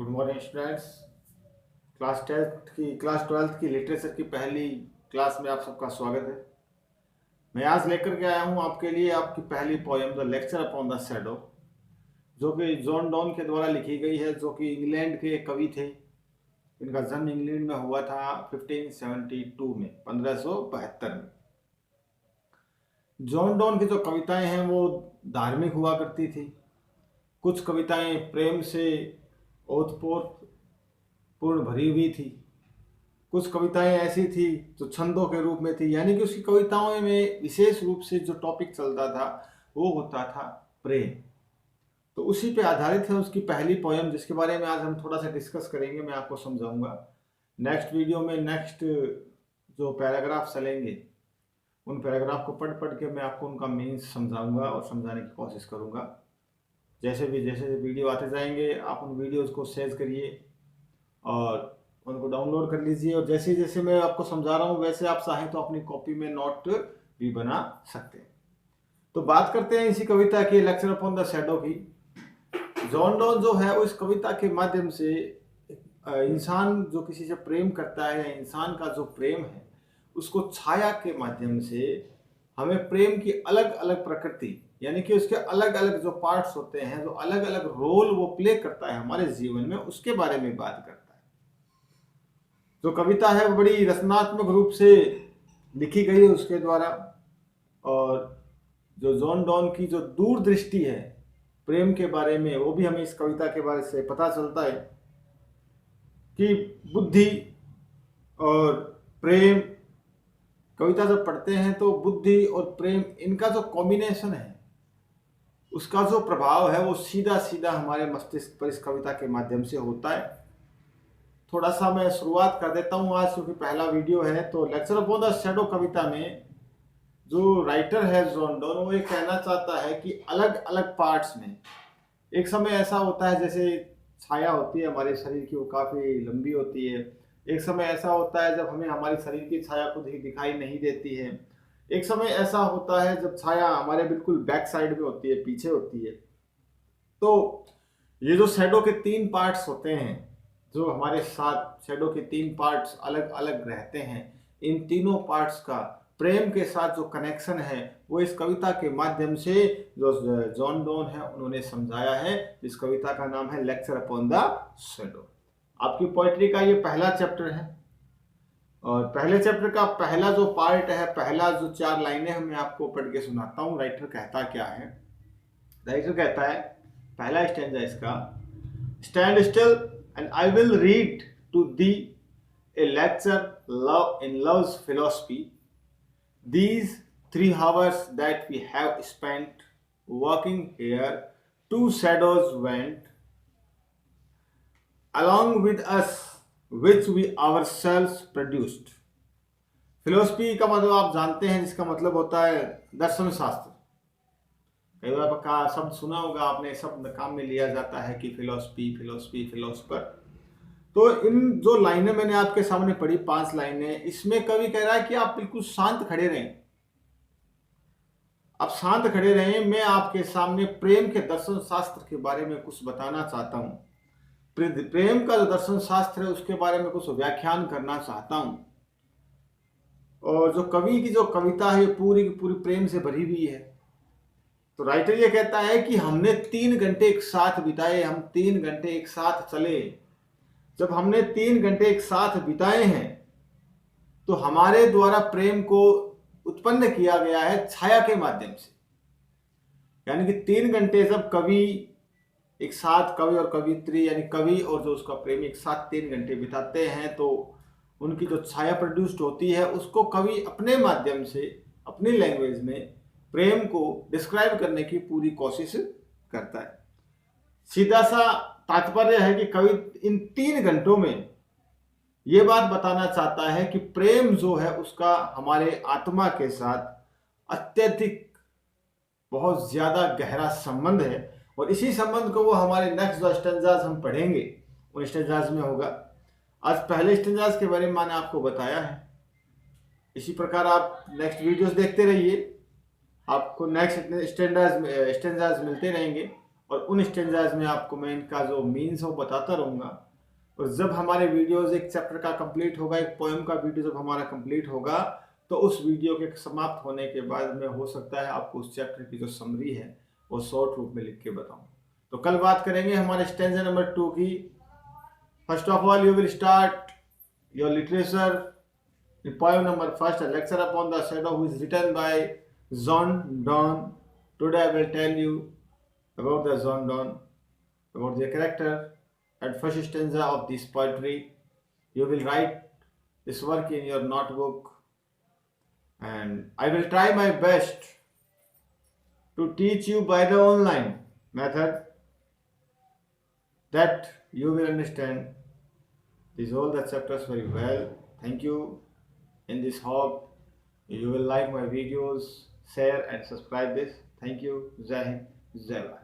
Good morning students. Class twelfth की literature की पहली क्लास में आप सबका स्वागत है। मैं आज लेकर के आया हूँ आपके लिए आपकी पहली poem the lecture upon the shadow, जो कि जॉन डॉन के द्वारा लिखी गई है, जो कि इंग्लैंड के कवि थे। इनका जन्म इंग्लैंड में हुआ था 1572 में, 1572 में। जॉन डॉन की जो कविताएं हैं वो धार्मिक हुआ करती थी। कुछ कविताएं प्रेम से ओतप्रोत पूर्ण भरी हुई थी, कुछ कविताएं ऐसी थी जो छंदों के रूप में थी, यानी कि उसकी कविताओं में विशेष रूप से जो टॉपिक चलता था वो होता था प्रेम। तो उसी पे आधारित है उसकी पहली पोयम, जिसके बारे में आज हम थोड़ा सा डिस्कस करेंगे, मैं आपको समझाऊंगा। नेक्स्ट वीडियो में नेक्स्ट जो पैराग्राफ चलेंगे उन पैराग्राफ को पढ़ पढ़ के मैं आपको उनका मीन्स समझाऊंगा और समझाने की कोशिश करूंगा। जैसे वीडियो आते जाएंगे आप उन वीडियोस को शेयर करिए और उनको डाउनलोड कर लीजिए, और जैसे जैसे मैं आपको समझा रहा हूँ वैसे आप चाहें तो अपनी कॉपी में नोट भी बना सकते हैं। तो बात करते हैं इसी कविता की, लेक्चर अपॉन द शैडो की। जॉन डॉन जो है उस कविता के माध्यम से इंसान जो किसी से प्रेम करता है, या इंसान का जो प्रेम है उसको छाया के माध्यम से हमें प्रेम की अलग अलग प्रकृति, यानी कि उसके अलग अलग जो पार्ट्स होते हैं, जो अलग अलग रोल वो प्ले करता है हमारे जीवन में, उसके बारे में बात करता है। जो कविता है वो बड़ी रचनात्मक रूप से लिखी गई है उसके द्वारा, और जो जॉन डॉन की जो दूरदृष्टि है प्रेम के बारे में वो भी हमें इस कविता के बारे से पता चलता है कि बुद्धि और प्रेम, कविता जब पढ़ते हैं तो बुद्धि और प्रेम इनका जो कॉम्बिनेशन है उसका जो प्रभाव है वो सीधा सीधा हमारे मस्तिष्क पर इस कविता के माध्यम से होता है। थोड़ा सा मैं शुरुआत कर देता हूँ आज, क्योंकि पहला वीडियो है। तो लेक्चर अपॉन द शैडो कविता में जो राइटर है जॉन डॉन, वो ये कहना चाहता है कि अलग अलग पार्ट्स में एक समय ऐसा होता है जैसे छाया होती है हमारे शरीर की, वो काफ़ी लंबी होती है। एक समय ऐसा होता है जब हमें हमारे शरीर की छाया खुद ही दिखाई नहीं देती है। एक समय ऐसा होता है जब छाया हमारे बिल्कुल बैक साइड में होती है, पीछे होती है। तो ये जो शैडो के तीन पार्ट्स होते हैं, जो हमारे साथ शैडो के तीन पार्ट्स अलग अलग रहते हैं, इन तीनों पार्ट्स का प्रेम के साथ जो कनेक्शन है वो इस कविता के माध्यम से जो जॉन डॉन है उन्होंने समझाया है। इस कविता का नाम है लेक्चर अपॉन द शैडो। आपकी पोएट्री का ये पहला चैप्टर है, और पहले चैप्टर का पहला जो पार्ट है, पहला जो 4 लाइनें मैं आपको पढ़ के सुनाता हूँ। राइटर कहता क्या है? राइटर कहता है, पहला स्टैंजा इसका, stand still and I will read to thee a lecture in love's philosophy. These 3 hours that we have spent walking here, 2 shadows went along with us, which we ourselves produced. Philosophy का मतलब आप जानते हैं, जिसका मतलब होता है दर्शन शास्त्र। कई बार का शब्द सुना होगा आपने, शब्द काम में लिया जाता है कि फिलोसफी, फिलोसफी, फिलोसफर। तो इन जो लाइनें मैंने आपके सामने पढ़ी, 5 लाइनें, इसमें कवि कह रहा है कि आप बिल्कुल शांत खड़े रहें, आप शांत खड़े रहें। मैं आपके सामने प्रेम के दर्शन शास्त्र के बारे में कुछ बताना चाहता हूं। प्रेम का जो दर्शन शास्त्र है उसके बारे में कुछ व्याख्यान करना चाहता हूं। और जो कवि की जो कविता है पूरी की पूरी प्रेम से भरी हुई है। तो राइटर ये कहता है कि हमने 3 घंटे एक साथ बिताए, हम 3 घंटे एक साथ चले। जब हमने 3 घंटे एक साथ बिताए हैं तो हमारे द्वारा प्रेम को उत्पन्न किया गया है छाया के माध्यम से। यानी कि 3 घंटे जब कवि एक साथ, कवि और कवित्री यानी कवि और जो उसका प्रेमी एक साथ 3 घंटे बिताते हैं, तो उनकी जो छाया प्रोड्यूस्ड होती है उसको कवि अपने माध्यम से, अपनी लैंग्वेज में प्रेम को डिस्क्राइब करने की पूरी कोशिश करता है। सीधा सा तात्पर्य है कि कवि इन 3 घंटों में ये बात बताना चाहता है कि प्रेम जो है उसका हमारे आत्मा के साथ अत्यधिक, बहुत ज्यादा गहरा संबंध है। और इसी संबंध को वो हमारे नेक्स्ट जो स्टेंजाज हम पढ़ेंगे उन स्टेंजाज में होगा। आज पहले स्टेंजाज के बारे में मैंने आपको बताया है। इसी प्रकार आप नेक्स्ट वीडियोस देखते रहिए, आपको नेक्स्ट स्टेंजाज मिलते रहेंगे। और उन स्टेंजाज में आपको मैं इनका जो मीन्स है वो बताता रहूँगा। और जब हमारे वीडियोज़ एक चैप्टर का कंप्लीट होगा, एक पोएम का वीडियो जब हमारा कंप्लीट होगा, तो उस वीडियो के समाप्त होने के बाद में हो सकता है आपको उस चैप्टर की जो समरी है वो शॉर्ट रूप में लिख के बताऊँ। तो कल बात करेंगे हमारे स्टेंजा नंबर 2 की। First of all you will start your literature the poem number first, a lecture upon the shadow, who is written by John Donne. Today I will tell you about the John Donne, about the character and first stanza of this poetry. You will write this work in your notebook, and I will try my best to teach you by the online method that you will understand these all the chapters very well. Thank you. In this hope you will like my videos, share and subscribe this. Thank you. Jai Hind, Jai Bharat.